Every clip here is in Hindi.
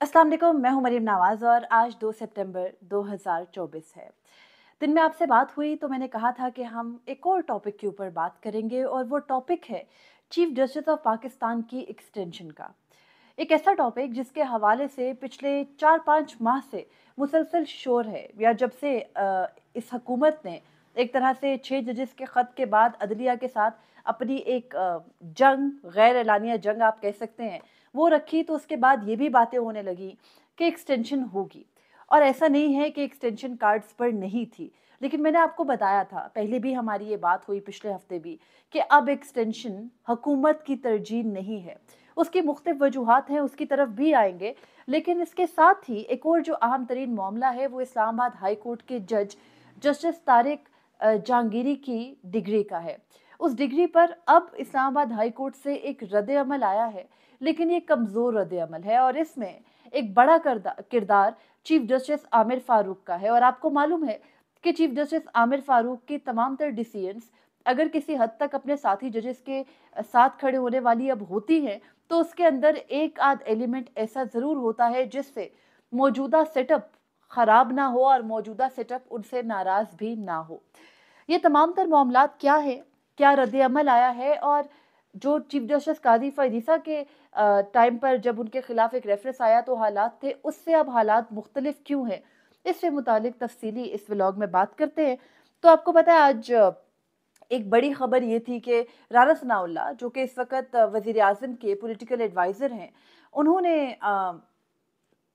अस्सलाम वालेकुम, मैं हूं मरीम नवाज़ और आज 2 सितंबर 2024 है। दिन में आपसे बात हुई तो मैंने कहा था कि हम एक और टॉपिक के ऊपर बात करेंगे और वो टॉपिक है चीफ जस्टिस ऑफ पाकिस्तान की एक्सटेंशन का। एक ऐसा टॉपिक जिसके हवाले से पिछले 4-5 माह से मुसलसल शोर है, या जब से इस हुकूमत ने एक तरह से 6 जजेस के ख़त के बाद अदलिया के साथ अपनी एक जंग, गैर एलानिया जंग आप कह सकते हैं, वो रखी, तो उसके बाद ये भी बातें होने लगी कि एक्सटेंशन होगी। और ऐसा नहीं है कि एक्सटेंशन कार्ड्स पर नहीं थी, लेकिन मैंने आपको बताया था, पहले भी हमारी ये बात हुई पिछले हफ्ते भी, कि अब एक्सटेंशन हुकूमत की तरजीह नहीं है। उसकी मुख्तलिफ वजूहात हैं, उसकी तरफ भी आएंगे। लेकिन इसके साथ ही एक और जो अहम तरीन मामला है वो इस्लामाबाद हाई कोर्ट के जज जस्टिस तारिक जहांगीरी की डिग्री का है। उस डिग्री पर अब इस्लामाबाद हाई कोर्ट से एक रद्द अमल आया है, लेकिन ये कमज़ोर रद्द अमल है और इसमें एक बड़ा किरदार चीफ जस्टिस आमिर फारूक का है। और आपको मालूम है कि चीफ जस्टिस आमिर फारूक की तमाम तर डिसीजंस अगर किसी हद तक अपने साथी जजेस के साथ खड़े होने वाली अब होती हैं, तो उसके अंदर एक आध एलिमेंट ऐसा ज़रूर होता है जिससे मौजूदा सेटअप ख़राब ना हो और मौजूदा सेटअप उनसे नाराज़ भी ना हो। ये तमाम तर मामलात क्या है, क्या रद्द-ए-अमल आया है, और जो चीफ जस्टिस कादी फ़ायज़ के टाइम पर जब उनके खिलाफ एक रेफरेंस आया तो हालात थे, उससे अब हालात मुख्तलिफ क्यों हैं? इससे मुतालिक तफ़सीली इस व्लॉग में बात करते हैं। तो आपको पता है आज एक बड़ी खबर ये थी कि राना सनाउल्लाह, जो कि इस वक़्त वज़ीर-ए-आज़म के पॉलिटिकल एडवाइज़र हैं, उन्होंने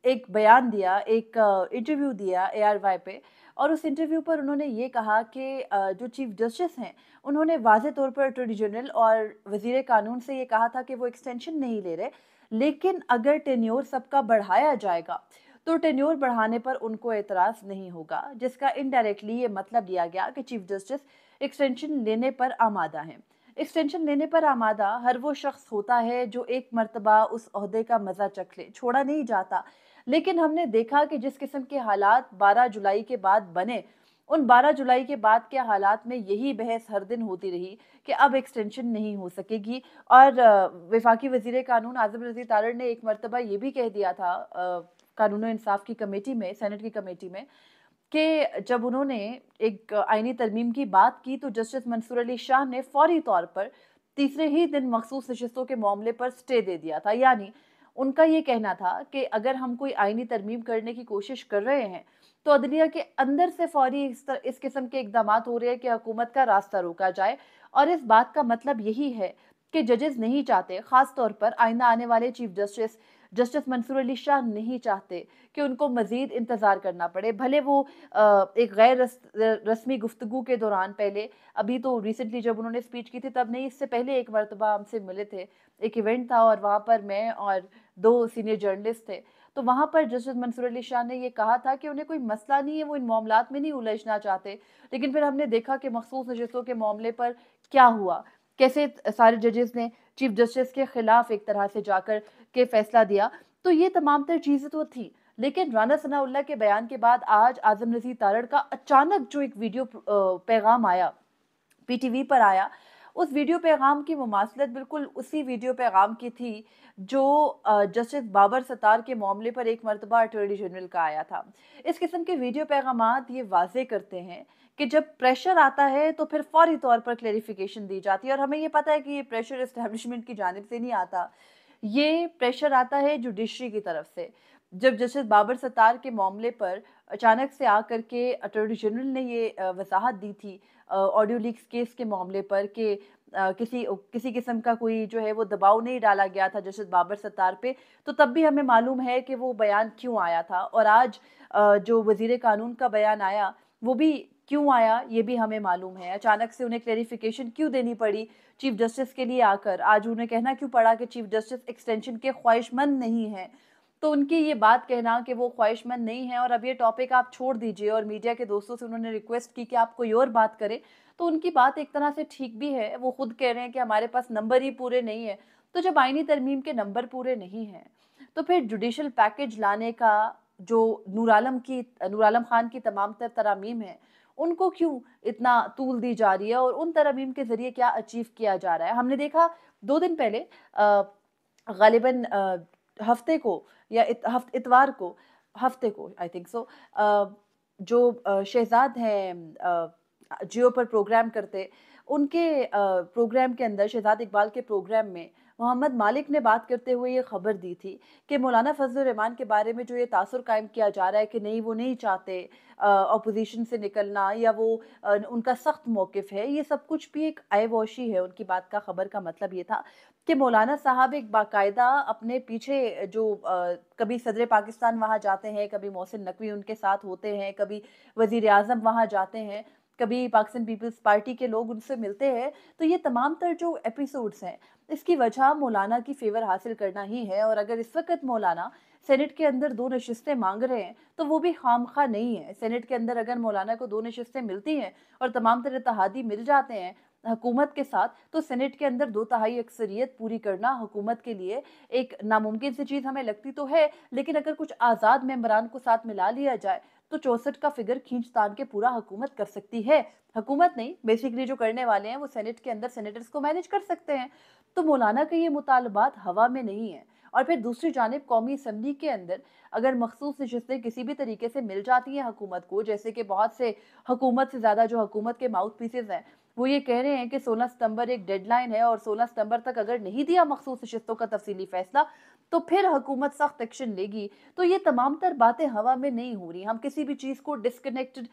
एक बयान दिया, एक इंटरव्यू दिया एआरवाई पे, और उस इंटरव्यू पर उन्होंने ये कहा कि जो चीफ जस्टिस हैं, उन्होंने वाज़े तौर पर अटॉर्नी जनरल और वज़ीर कानून से ये कहा था कि वो एक्सटेंशन नहीं ले रहे, लेकिन अगर टेन्योर सबका बढ़ाया जाएगा, तो टेन्योर बढ़ाने पर उनको एतराज़ नहीं होगा, जिसका इनडायरेक्टली ये मतलब लिया गया कि चीफ जस्टिस एक्सटेंशन लेने पर आमादा हैं। एक्सटेंशन लेने पर आमादा हर वो शख्स होता है जो एक मर्तबा उस ओहदे का मज़ा चख ले, छोड़ा नहीं जाता। लेकिन हमने देखा कि जिस किस्म के हालात 12 जुलाई के बाद बने, उन 12 जुलाई के बाद के हालात में यही बहस हर दिन होती रही कि अब एक्सटेंशन नहीं हो सकेगी। और वफाकी वज़ीर कानून आज़म रज़ी तारड़ ने एक मर्तबा ये भी कह दिया था कानून और इंसाफ की कमेटी में, सेनेट की कमेटी में, कि जब उन्होंने एक आईनी तरमीम की बात की तो जस्टिस मंसूर अली शाह ने फौरी तौर पर तीसरे ही दिन मखसूस नशिस्तों के मामले पर स्टे दे दिया था। यानी उनका ये कहना था कि अगर हम कोई आईनी तरमीम करने की कोशिश कर रहे हैं, तो अदलिया के अंदर से फौरी इस किस्म के इकदाम हो रहे हैं कि हुकूमत का रास्ता रोका जाए। और इस बात का मतलब यही है कि जजेस नहीं चाहते, ख़ास तौर पर आइंदा आने वाले chief justice justice Mansoor Ali Shah नहीं चाहते कि उनको मज़ीद इंतज़ार करना पड़े। भले वो एक गैर रस्मी गुफ्तगू के दौरान पहले, अभी तो रिसेंटली जब उन्होंने स्पीच की थी तब नहीं, इससे पहले एक मरतबा हमसे मिले थे। एक इवेंट था और वहाँ पर मैं और 2 सीनियर जर्नलिस्ट थे। तो वहाँ पर जस्टिस मंसूर अली शाह ने ये कहा था कि उन्हें कोई मसला नहीं है, वो इन मामलात में नहीं उलझना चाहते। लेकिन फिर हमने देखा कि मखसूस नशिस्तों के मामले पर क्या हुआ, कैसे सारे जजेस ने चीफ जस्टिस के खिलाफ एक तरह से जाकर के फैसला दिया। तो ये तमाम तर चीज़ें तो थी। लेकिन राना सनाउल्लाह के बयान के बाद आज आज़म रज़ी तारड़ का अचानक जो एक वीडियो पैगाम आया, पीटीवी पर आया, उस वीडियो पैगाम की मुमासलत बिल्कुल उसी वीडियो पैगाम की थी जो जस्टिस बाबर सत्तार के मामले पर एक मरतबा अटॉर्नी जनरल का आया था। इस किस्म के वीडियो पैगामात ये वाज़े करते हैं कि जब प्रेशर आता है तो फिर फौरी तौर पर क्लेरिफिकेशन दी जाती है, और हमें ये पता है कि ये प्रेशर एस्टेब्लिशमेंट की जानिब से नहीं आता, ये प्रेशर आता है जुडिशरी की तरफ से। जब जस्टिस बाबर सत्तार के मामले पर अचानक से आकर के अटॉर्नी जनरल ने ये वजाहत दी थी ऑडियो लीक्स केस के मामले पर कि किसी किसी किस्म का कोई जो है वो दबाव नहीं डाला गया था जस्टिस बाबर सत्तार पे, तो तब भी हमें मालूम है कि वो बयान क्यों आया था। और आज जो वज़ीर कानून का बयान आया, वो भी क्यों आया ये भी हमें मालूम है। अचानक से उन्हें क्लेरिफिकेशन क्यों देनी पड़ी चीफ जस्टिस के लिए आकर, आज उन्हें कहना क्यों पड़ा कि चीफ जस्टिस एक्सटेंशन के ख्वाहिशमंद नहीं हैं। तो उनकी ये बात कहना कि वो ख्वाहिशमंद नहीं है और अब ये टॉपिक आप छोड़ दीजिए, और मीडिया के दोस्तों से उन्होंने रिक्वेस्ट की कि आप कोई और बात करें, तो उनकी बात एक तरह से ठीक भी है। वो खुद कह रहे हैं कि हमारे पास नंबर ही पूरे नहीं है। तो जब आईनी तरमीम के नंबर पूरे नहीं हैं, तो फिर जुडिशल पैकेज लाने का जो नूर आलम खान की तमाम तर तरामीम है, उनको क्यों इतना तूल दी जा रही है और उन तरमीम के ज़रिए क्या अचीव किया जा रहा है। हमने देखा 2 दिन पहले गालिबन हफ्ते को या इतवार को, हफ्ते को आई थिंक सो, जो शहजाद हैं जियो पर प्रोग्राम करते, उनके प्रोग्राम के अंदर, शहजाद इकबाल के प्रोग्राम में मोहम्मद मालिक ने बात करते हुए ये खबर दी थी कि मौलाना फजलुर रहमान के बारे में जो ये तासुर कायम किया जा रहा है कि नहीं, वो नहीं चाहते अपोजिशन से निकलना, या वो उनका सख्त मौकिफ है, ये सब कुछ भी एक आयवोशी है उनकी बात का। खबर का मतलब ये था कि मौलाना साहब एक बाकायदा अपने पीछे जो कभी सदर पाकिस्तान वहाँ जाते हैं, कभी मोहसिन नकवी उनके साथ होते हैं, कभी वजीर आजम वहाँ जाते हैं, कभी पाकिस्तान पीपल्स पार्टी के लोग उनसे मिलते हैं। तो ये तमाम तर जो एपिसोड्स हैं, इसकी वजह मौलाना की फेवर हासिल करना ही है। और अगर इस वक्त मौलाना सेनेट के अंदर 2 नशिस्तें मांग रहे हैं तो वो भी खामखा नहीं है। सेनेट के अंदर अगर मौलाना को 2 नशिस्तें मिलती हैं और तमाम तरह इत्तेहादी मिल जाते हैं हुकूमत के साथ, तो सेनेट के अंदर 2/3 अक्सरियत पूरी करना हुकूमत के लिए एक नामुमकिन सी चीज़ हमें लगती तो है। लेकिन अगर कुछ आज़ाद मेंबरान को साथ मिला लिया जाए तो 64 का फिगर खींच तान के पूरा हुकूमत कर सकती है। हुकूमत नहीं, बेसिकली जो करने वाले हैं वो सेनेट के अंदर सेनेटर्स को मैनेज कर सकते हैं। तो मौलाना के ये मुतालबात हवा में नहीं है। और फिर दूसरी जानिब कौमी असम्बली के अंदर अगर मखसूस नशिस्तें किसी भी तरीके से मिल जाती हैं हुकूमत को, जैसे कि बहुत से हुकूमत से ज़्यादा जो हुकूमत के माउथ पीसेज हैं वो ये कह रहे हैं कि 16 सितंबर एक डेडलाइन है और 16 सितंबर तक अगर नहीं दिया मखसूस नशिस्तों का तफसीली फैसला तो फिर हुकूमत सख्त एक्शन लेगी। तो ये तमाम तर बातें हवा में नहीं हो रही। हम किसी भी चीज़ को डिस्कनेक्टेड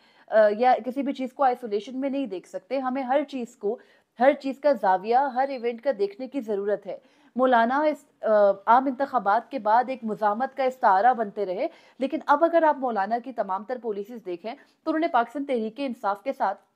या किसी भी चीज़ को आइसोलेशन में नहीं देख सकते। हमें हर चीज़ को, हर चीज़ का जाविया, हर इवेंट का देखने की ज़रूरत है। मौलाना इस आम इंतखाबात के बाद एक मुज़ाहमत का इस्तारा बनते रहे, लेकिन अब अगर आप मौलाना की तमाम तर पॉलिसीज़ देखें तो उन्होंने पाकिस्तान तहरीक-ए-इंसाफ के साथ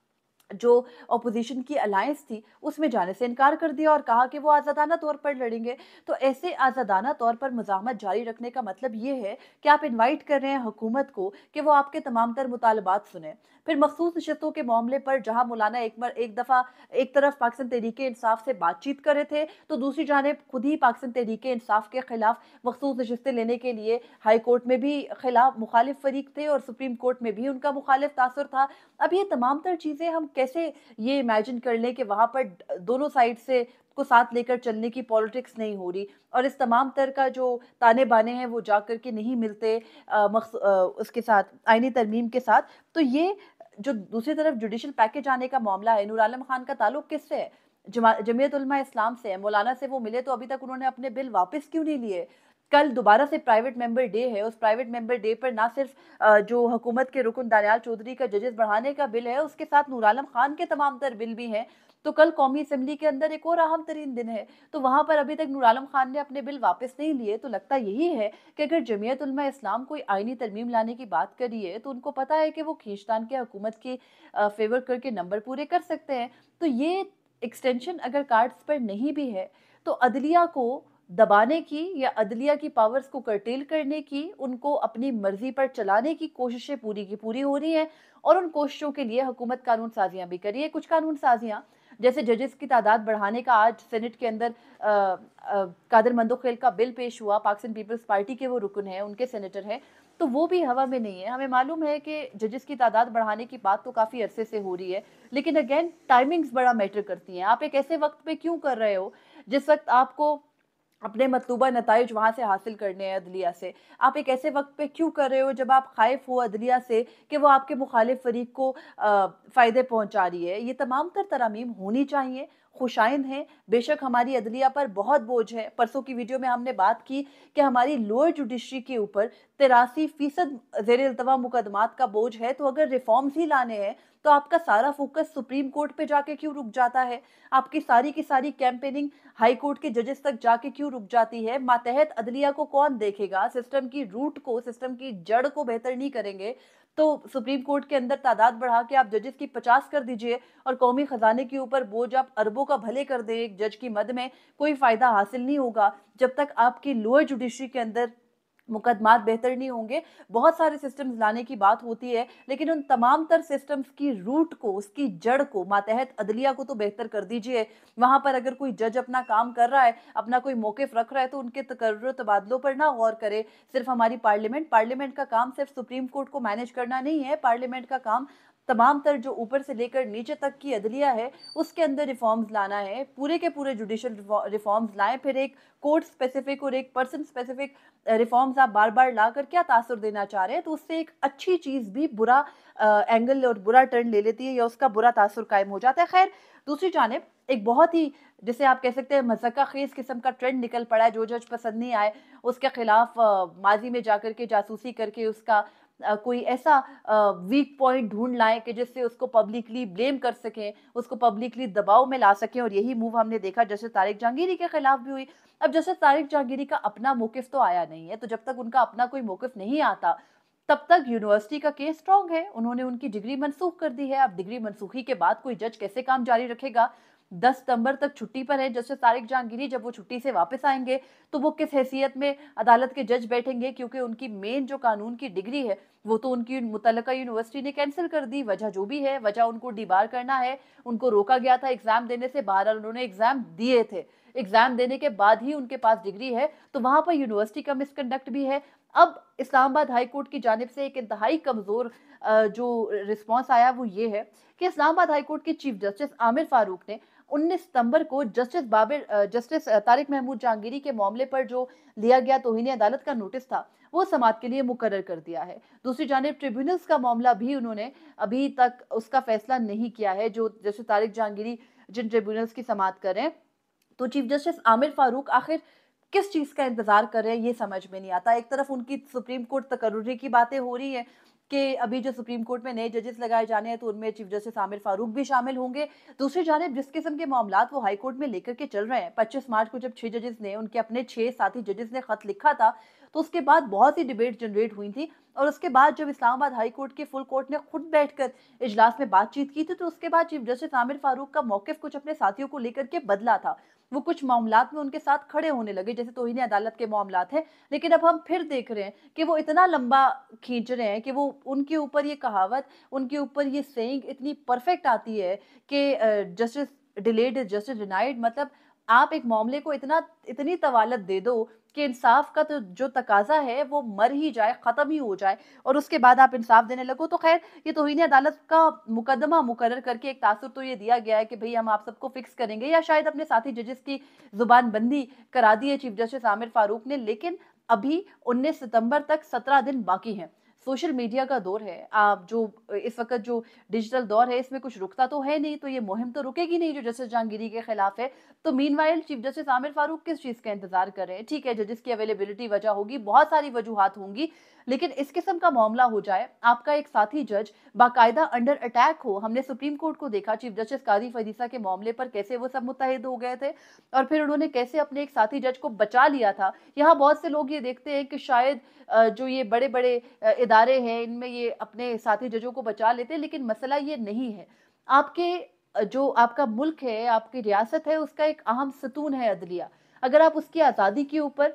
जो अपोजिशन की अलायंस थी उसमें जाने से इनकार कर दिया और कहा कि वो आज़ादाना तौर पर लड़ेंगे। तो ऐसे आज़ादाना तौर पर मुज़ाहमत जारी रखने का मतलब ये है कि आप इनवाइट कर रहे हैं हुकूमत को कि वो आपके तमाम तर मुतालबात सुने। फिर मखसूस नशस्तों के मामले पर जहाँ मौलाना एक दफ़ा एक तरफ पाकिस्तान तहरीक-ए-इंसाफ से बातचीत कर रहे थे, तो दूसरी जानिब खुद ही पाकिस्तान तहरीक-ए-इंसाफ के खिलाफ मखसूस नशस्तें लेने के लिए हाई कोर्ट में भी खिलाफ मुखालिफ फरीक थे और सुप्रीम कोर्ट में भी उनका मुखालिफ तासुर था। अब ये तमाम तर चीज़ें हम कैसे ये इमेजिन कर लें कि वहाँ पर दोनों साइड से को साथ लेकर चलने की पॉलिटिक्स नहीं हो रही और इस तमाम तर का जो ताने-बाने हैं वो जाकर के नहीं मिलते उसके साथ आईनी तरमीम के साथ। तो ये जो दूसरी तरफ जुडिशल पैकेज आने का मामला है, नूर आलम खान का ताल्लुक किससे है? जमीयत उलमा इस्लाम से है। मौलाना से वो मिले तो अभी तक उन्होंने अपने बिल वापस क्यों नहीं लिए? कल दोबारा से प्राइवेट मेंबर डे है, उस प्राइवेट मेंबर डे पर ना सिर्फ जो हुकूमत के रुकन दानियाल चौधरी का जजेस बढ़ाने का बिल है, उसके साथ नूर आलम खान के तमाम तर बिल भी हैं। तो कल कौमी असेंबली के अंदर एक और अहम तरीन दिन है, तो वहाँ पर अभी तक नूर आलम खान ने अपने बिल वापस नहीं लिए। तो लगता यही है कि अगर जमीयत उलमा इस्लाम कोई आईनी तरमीम लाने की बात कर रही है, तो उनको पता है कि वो खींचतान के हुकूमत की फेवर करके नंबर पूरे कर सकते हैं। तो ये एक्सटेंशन अगर कार्ड्स पर नहीं भी है, तो अदलिया को दबाने की या अदलिया की पावर्स को कर्टेल करने की, उनको अपनी मर्जी पर चलाने की कोशिशें पूरी की पूरी हो रही हैं और उन कोशिशों के लिए हुकूमत कानून साजियां भी कर रही है। कुछ कानून साजियां जैसे जजेस की तादाद बढ़ाने का, आज सेनेट के अंदर कादर मंदोखेल का बिल पेश हुआ, पाकिस्तान पीपल्स पार्टी के वो रुकन हैं, उनके सेनेटर हैं, तो वो भी हवा में नहीं है। हमें मालूम है कि जजेस की तादाद बढ़ाने की बात तो काफ़ी अरसे से हो रही है, लेकिन अगेन टाइमिंग्स बड़ा मैटर करती हैं। आप एक ऐसे वक्त पे क्यों कर रहे हो जिस वक्त आपको अपने मतलूबा नताइज वहाँ से हासिल करने हैं अदलिया से। आप एक ऐसे वक्त पे क्यों कर रहे हो जब आप खाइफ हो अदलिया से कि वो आपके मुखालिफ फरीक को फ़ायदे पहुँचा रही है। ये तमाम तर तरामीम होनी चाहिए, खुशाइंद हैं। बेशक हमारी अदलिया पर बहुत बोझ है। परसों की वीडियो में हमने बात की कि हमारी लोअर जुडिशरी के ऊपर 83% ज़ेर-ए-इल्तवा मुकदमात का बोझ है। तो अगर रिफॉर्म्स ही लाने हैं तो आपका सारा फोकस सुप्रीम कोर्ट पे जाके क्यों रुक जाता है? आपकी सारी की सारी कैंपेनिंग हाई कोर्ट के जजेस तक जाके क्यों रुक जाती है? मातहत अदलिया को कौन देखेगा? सिस्टम की रूट को, सिस्टम की जड़ को बेहतर नहीं करेंगे तो सुप्रीम कोर्ट के अंदर तादाद बढ़ा के आप जजेस की 50 कर दीजिए और कौमी खजाने के ऊपर बोझ आप अरबों का भले कर दें एक जज की मद में, कोई फायदा हासिल नहीं होगा जब तक आपकी लोअर जुडिशरी के अंदर मुकदमात बेहतर नहीं होंगे। बहुत सारे सिस्टम्स लाने की बात होती है, लेकिन उन तमाम तर सिस्टम्स की रूट को, उसकी जड़ को, मातहत अदलिया को तो बेहतर कर दीजिए। वहाँ पर अगर कोई जज अपना काम कर रहा है, अपना कोई मौक़िफ़ रख रहा है, तो उनके तकर्रुर तबादलों पर ना गौर करे। सिर्फ हमारी पार्लियामेंट का काम सिर्फ सुप्रीम कोर्ट को मैनेज करना नहीं है, पार्लियामेंट का काम तमाम तर जो ऊपर से लेकर नीचे तक की अदलिया है उसके अंदर रिफॉर्म्स लाना है, पूरे के पूरे जुडिशल रिफॉर्म्स लाएं, फिर एक कोर्ट स्पेसिफिक और एक पर्सन स्पेसिफिक रिफॉर्म्स आप बार बार लाकर क्या तासुर देना चाह रहे हैं, तो उससे एक अच्छी चीज भी बुरा एंगल और बुरा टर्न ले लेती है या उसका बुरा तासुर कायम हो जाता है। खैर, दूसरी जानिब एक बहुत ही, जिसे आप कह सकते हैं, मज़ाक़ा ख़ेज़ किस्म का ट्रेंड निकल पड़ा है। जो जज पसंद नहीं आए उसके खिलाफ माजी में जाकर के जासूसी करके उसका कोई ऐसा वीक पॉइंट ढूंढ लाएं कि जिससे उसको पब्लिकली ब्लेम कर सकें, उसको पब्लिकली दबाव में ला सकें। और यही मूव हमने देखा जस्टिस तारिक जहांगीरी के खिलाफ भी हुई। अब जस्टिस तारिक जहांगीरी का अपना मौकिफ तो आया नहीं है, तो जब तक उनका अपना कोई मौकिफ नहीं आता तब तक यूनिवर्सिटी का केस स्ट्रांग है। उन्होंने उनकी डिग्री मनसूख कर दी है। अब डिग्री मनसूखी के बाद कोई जज कैसे काम जारी रखेगा? 10 सितंबर तक छुट्टी पर है जस्टिस तारिक जहांगीरी। जब वो छुट्टी से वापस आएंगे तो वो किस हैसियत में अदालत के जज बैठेंगे, क्योंकि उनकी मेन जो कानून की डिग्री है वो तो उनकी मुतल्लिका यूनिवर्सिटी ने कैंसिल कर दी। वजह जो भी है, वजह उनको डिबार करना है। उनको रोका गया था एग्जाम देने से, बहरहाल उन्होंने एग्जाम दिए थे। एग्जाम देने के बाद ही उनके पास डिग्री है, तो वहां पर यूनिवर्सिटी का मिसकंडक्ट भी है। अब इस्लामाबाद हाई कोर्ट की जानिब से एक इंतहाई कमजोर जो रिस्पॉन्स आया वो ये है कि इस्लामाबाद हाई कोर्ट के चीफ जस्टिस आमिर फारूक ने 19 सितंबर को जस्टिस तारिक महमूद जहांगीरी के मामले पर जो लिया गया तौहीन अदालत का नोटिस था वो समाअत के लिए मुकर्रर कर दिया है। दूसरी जानिब ट्रिब्यूनल्स का मामला भी उन्होंने अभी तक उसका फैसला नहीं किया है, जो जस्टिस तारिक जहांगीरी जिन ट्रिब्यूनल्स की समाअत करें। तो चीफ जस्टिस आमिर फारूक आखिर किस चीज का इंतजार कर रहे हैं ये समझ में नहीं आता। एक तरफ उनकी सुप्रीम कोर्ट तकर्रुरी की बातें हो रही हैं कि अभी जो सुप्रीम कोर्ट में नए जजेस लगाए जाने हैं तो उनमें चीफ जस्टिस आमिर फारूक भी शामिल होंगे। दूसरी जानिब जिस किस्म के मामलात वो हाई कोर्ट में लेकर के चल रहे हैं, 25 मार्च को जब 6 जजेस ने, उनके अपने 6 साथी जजेस ने खत लिखा था, तो उसके बाद बहुत सी डिबेट जनरेट हुई थी। और उसके बाद जब इस्लामाबाद हाई कोर्ट के फुल कोर्ट ने खुद बैठकर इजलास में बातचीत की थी, तो उसके बाद चीफ जस्टिस आमिर फारूक का मौकिफ कुछ अपने साथियों को लेकर के बदला था। वो कुछ मामलात में उनके साथ खड़े होने लगे, जैसे तौहीन अदालत के मामलात हैं। लेकिन अब हम फिर देख रहे हैं कि वो इतना लंबा खींच रहे हैं कि वो उनके ऊपर ये कहावत, उनके ऊपर ये सेइंग इतनी परफेक्ट आती है कि justice delayed is justice denied. मतलब आप एक मामले को इतनी तवालत दे दो कि इंसाफ का तो जो तकाजा है वो मर ही जाए, खत्म ही हो जाए, और उसके बाद आप इंसाफ देने लगो। तो खैर, ये तौहीन अदालत का मुकदमा मुकर्रर करके एक तासुर तो ये दिया गया है कि भाई हम आप सबको फिक्स करेंगे, या शायद अपने साथी जजेस की जुबान बंदी करा दी है चीफ जस्टिस आमिर फारूक ने। लेकिन अभी 19 सितंबर तक 17 दिन बाकी हैं। सोशल मीडिया का दौर है, आप जो इस वक्त जो डिजिटल दौर है इसमें कुछ रुकता तो है नहीं, तो ये मुहिम तो रुकेगी नहीं जो जस्टिस जहांगीरी के खिलाफ है। तो meanwhile chief justice Aamir Farooq किस चीज का इंतजार कर रहे हैं? ठीक है, जजेस की अवेलेबिलिटी वजह होगी, बहुत सारी वजूहात होंगी, लेकिन इस किस्म का मामला हो जाए, आपका एक साथी जज बाकायदा अंडर अटैक हो। हमने सुप्रीम कोर्ट को देखा चीफ जस्टिस काजी फरीसा के मामले पर कैसे वो सब मुत्तहिद हो गए थे और फिर उन्होंने कैसे अपने एक साथी जज को बचा लिया था। यहाँ बहुत से लोग ये देखते हैं कि शायद जो ये बड़े बड़े इदारे हैं इनमें ये अपने साथी जजों को बचा लेते हैं, लेकिन मसला ये नहीं है। आपके जो आपका मुल्क है, आपकी रियासत है, उसका एक अहम सतून है अदलिया। अगर आप उसकी आज़ादी के ऊपर,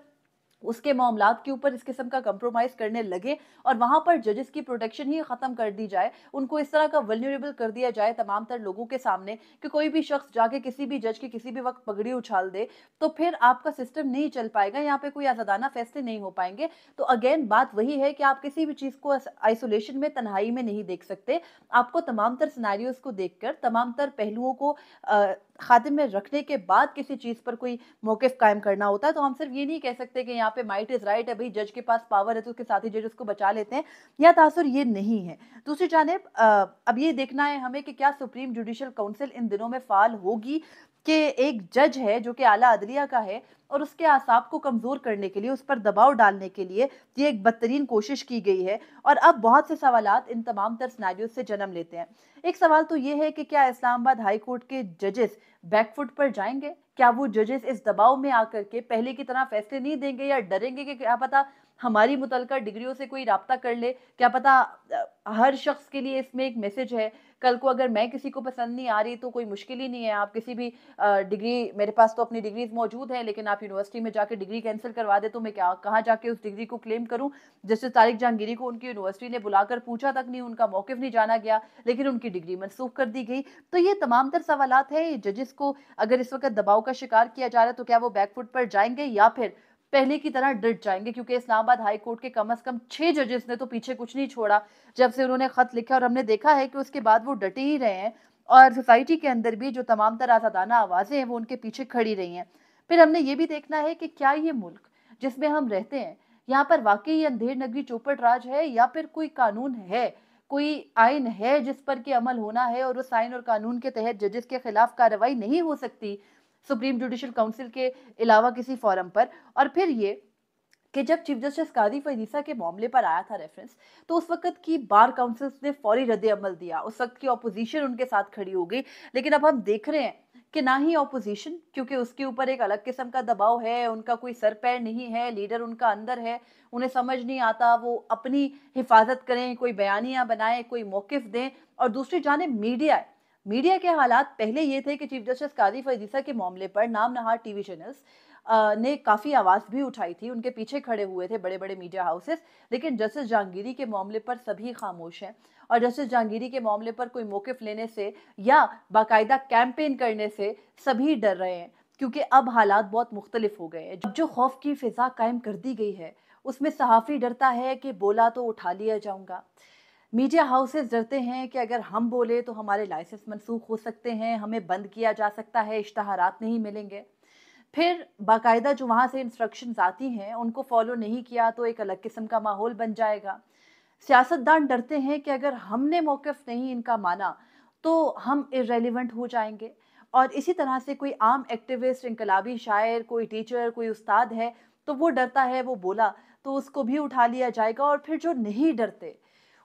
उसके मामलात के ऊपर इस किस्म का कंप्रोमाइज करने लगे और वहां पर जजेस की प्रोटेक्शन ही खत्म कर दी जाए, उनको इस तरह का वल्नरेबल कर दिया जाए तमाम तर लोगों के सामने कि कोई भी शख्स जाके किसी भी जज की किसी भी वक्त पगड़ी उछाल दे, तो फिर आपका सिस्टम नहीं चल पाएगा, यहाँ पे कोई आजादाना फैसले नहीं हो पाएंगे। तो अगेन बात वही है कि आप किसी भी चीज को आइसोलेशन में, तन्हाई में नहीं देख सकते। आपको तमाम तर सिनेरियोज को देखकर, तमाम तर पहलुओं को खाते में रखने के बाद किसी चीज पर कोई मौकिफ कायम करना होता है। तो हम सिर्फ ये नहीं कह सकते कि यहाँ पे माइट इज राइट है, भाई जज के पास पावर है तो उसके साथी जज उसको बचा लेते हैं, या तासुर ये नहीं है। दूसरी जानिब अब ये देखना है हमें कि क्या सुप्रीम जुडिशल काउंसिल इन दिनों में फाल होगी कि एक जज है जो कि आला अदलिया का है और उसके आसाब को कमजोर करने के लिए, उस पर दबाव डालने के लिए ये एक बदतरीन कोशिश की गई है। और अब बहुत से सवालात इन तमाम तर सिनेरियो से जन्म लेते हैं। एक सवाल तो ये है कि क्या इस्लामाबाद हाई कोर्ट के जजेस बैकफुट पर जाएंगे? क्या वो जजेस इस दबाव में आकर के पहले की तरह फैसले नहीं देंगे, या डरेंगे कि क्या पता हमारी मुतलका डिग्रियों से कोई राब्ता कर ले, क्या पता हर शख्स के लिए इसमें एक मैसेज है, कल को अगर मैं किसी को पसंद नहीं आ रही तो कोई मुश्किल ही नहीं है, आप किसी भी डिग्री, मेरे पास तो अपनी डिग्रीज मौजूद है, लेकिन आप यूनिवर्सिटी में जाके डिग्री कैंसिल करवा दे तो मैं क्या कहाँ जाके उस डिग्री को क्लेम करूं? जस्टिस तारिक जहांगीरी को उनकी यूनिवर्सिटी ने बुलाकर पूछा तक नहीं, उनका मौकिफ नहीं जाना गया, लेकिन उनकी डिग्री मनसूख कर दी गई। तो ये तमाम तर सवालात है। जजेस को अगर इस वक्त दबाव का शिकार किया जा रहा है तो क्या वो बैकफुट पर जाएंगे, या फिर पहले की तरह डट जाएंगे, क्योंकि इस्लामाबाद हाई कोर्ट के कम से कम 6 जजेस ने तो पीछे कुछ नहीं छोड़ा जब से उन्होंने खत लिखा, और हमने देखा है कि उसके बाद वो डटे ही रहे हैं। और सोसाइटी के अंदर भी जो तमाम तरह आज़ादाना आवाज़ें हैं वो उनके पीछे खड़ी रही हैं। फिर हमने ये भी देखना है कि क्या ये मुल्क जिसमें हम रहते हैं, यहाँ पर वाकई ये अंधेर नगरी चौपट राज है, या फिर कोई कानून है, कोई आइन है जिस पर कि अमल होना है, और उस आइन और कानून के तहत जजेस के खिलाफ कार्रवाई नहीं हो सकती सुप्रीम जुडिशल काउंसिल के अलावा किसी फोरम पर। और फिर ये कि जब चीफ जस्टिस कादी फैज़ के मामले पर आया था रेफरेंस, तो उस वक्त की बार काउंसिल्स ने फौरी रद्द अमल दिया, उस वक्त की ऑपोजिशन उनके साथ खड़ी हो गई। लेकिन अब हम देख रहे हैं कि ना ही ऑपोजिशन, क्योंकि उसके ऊपर एक अलग किस्म का दबाव है, उनका कोई सर पैर नहीं है, लीडर उनका अंदर है, उन्हें समझ नहीं आता वो अपनी हिफाजत करें, कोई बयानियां बनाएं, कोई मौकिफ दें। और दूसरी जानिब मीडिया है, मीडिया के हालात पहले ये थे कि चीफ जस्टिस कादी फैज़ के मामले पर नाम नहार टीवी चैनल्स ने काफ़ी आवाज़ भी उठाई थी, उनके पीछे खड़े हुए थे बड़े-बड़े मीडिया हाउसेस। लेकिन जस्टिस जहांगीरी के मामले पर सभी खामोश हैं, और जस्टिस जहांगीरी के मामले पर कोई मौक़िफ़ लेने से या बाकायदा कैंपेन करने से सभी डर रहे हैं, क्योंकि अब हालात बहुत मुख्तलिफ हो गए हैं। अब जो खौफ की फ़िज़ा कायम कर दी गई है, उसमें सहाफ़ी डरता है कि बोला तो उठा लिया जाऊँगा। मीडिया हाउसेस डरते हैं कि अगर हम बोले तो हमारे लाइसेंस मनसूख हो सकते हैं, हमें बंद किया जा सकता है, इश्तहारात नहीं मिलेंगे। फिर बाकायदा जो वहाँ से इंस्ट्रक्शंस आती हैं, उनको फॉलो नहीं किया तो एक अलग किस्म का माहौल बन जाएगा। सियासतदान डरते हैं कि अगर हमने मौक़िफ़ नहीं इनका माना, तो हम इर्रेलेवेंट हो जाएँगे। और इसी तरह से कोई आम एक्टिविस्ट, इनकलाबी शायर, कोई टीचर, कोई उस्ताद है, तो वो डरता है, वो बोला तो उसको भी उठा लिया जाएगा। और फिर जो नहीं डरते,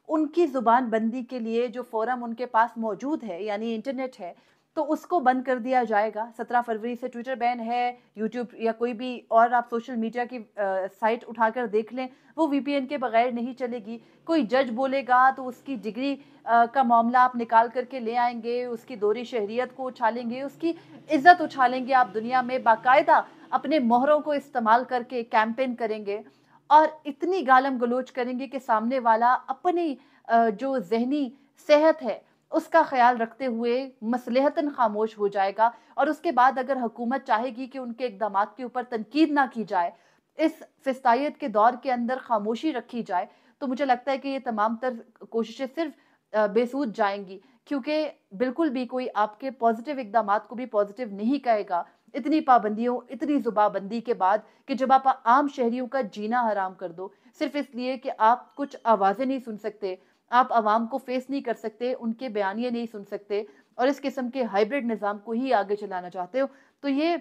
उनकी ज़ुबान बंदी के लिए जो फ़ोरम उनके पास मौजूद है, यानी इंटरनेट है, तो उसको बंद कर दिया जाएगा। 17 फरवरी से ट्विटर बैन है, यूट्यूब या कोई भी और आप सोशल मीडिया की साइट उठाकर देख लें, वो वीपीएन के बगैर नहीं चलेगी। कोई जज बोलेगा तो उसकी डिग्री का मामला आप निकाल कर के ले आएँगे, उसकी दोहरी शहरियत को उछालेंगे, उसकी इज़्ज़त उछालेंगे आप दुनिया में, बाकायदा अपने मोहरों को इस्तेमाल करके कैंपेन करेंगे, और इतनी गालम गलोच करेंगे कि सामने वाला अपनी जो ज़हनी सेहत है, उसका ख़्याल रखते हुए मसलहतन ख़ामोश हो जाएगा। और उसके बाद अगर हुकूमत चाहेगी कि उनके इक़दामात के ऊपर तनकीद ना की जाए, इस फ़िस्तायत के दौर के अंदर ख़ामोशी रखी जाए, तो मुझे लगता है कि ये तमाम तर कोशिशें सिर्फ़ बेसूद जाएँगी, क्योंकि बिल्कुल भी कोई आपके पॉज़िटिव इक़दामात को भी पॉज़िटिव नहीं कहेगा, इतनी पाबंदियों, इतनी ज़ुबाबंदी के बाद, कि जब आप आम शहरियों का जीना हराम कर दो, सिर्फ़ इसलिए कि आप कुछ आवाज़ें नहीं सुन सकते, आप आवाम को फेस नहीं कर सकते, उनके बयानिए नहीं सुन सकते, और इस किस्म के हाइब्रिड निज़ाम को ही आगे चलाना चाहते हो, तो ये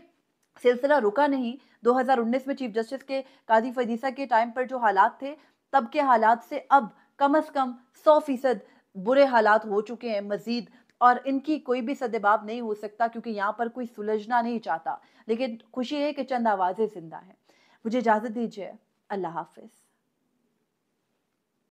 सिलसिला रुका नहीं। 2019 में चीफ जस्टिस के कादी फैज़ के टाइम पर जो हालात थे, तब के हालात से अब कम से कम 100% बुरे हालात हो चुके हैं मज़ीद, और इनकी कोई भी सद्दबाब नहीं हो सकता, क्योंकि यहाँ पर कोई सुलझना नहीं चाहता। लेकिन खुशी है कि चंद आवाज़ें ज़िंदा हैं। मुझे इजाज़त दीजिए। अल्लाह हाफ़िज़।